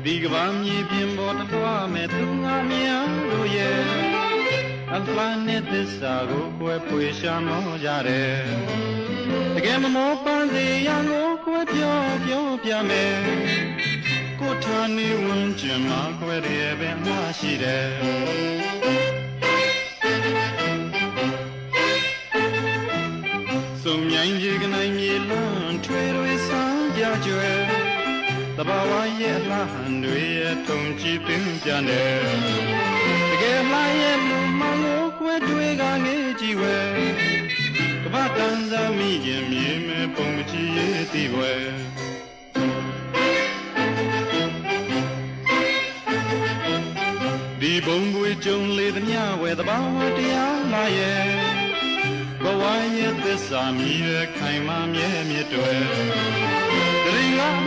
ဒီကဘာမြေပြင်ပေါ်တလွှားမဲ့သူငါများတို့ရဲ့အလှမ်းနဲ့သစ္စာကိုကွယ်ဖွေရှာမောကြတယ်တကယ်မမောပန်းစေရန်ကိုကွယ်ပြောပြမယ်ကိုထာနေဝန်းကျင်မှာကွယ်တယ်ပဲမရှိတယ်စုံမြိုင်ကြီးကနိုင်မြေလွန်ထွေတွေဆန်းပြကြွယ်တဘာဝရဲ့လှဟန်တွေရဲ့ထုံကြည့်ပင်ပြန်တယ်တကယ်မှရဲ့လူမကိုခွဲတွေကနေကြည့်ဝဲကပ္ပတန်သာမိခင်မြေမဲ့ပုံမကြည့်ရသည်ဝဲဒီဘုံပွေကြုံလေသမျှဝဲတဘာဝတရားလာရဲ့ဘဝရဲ့သစ္စာမြည်ခိုင်မာမြဲမြတ်တွေတရင်က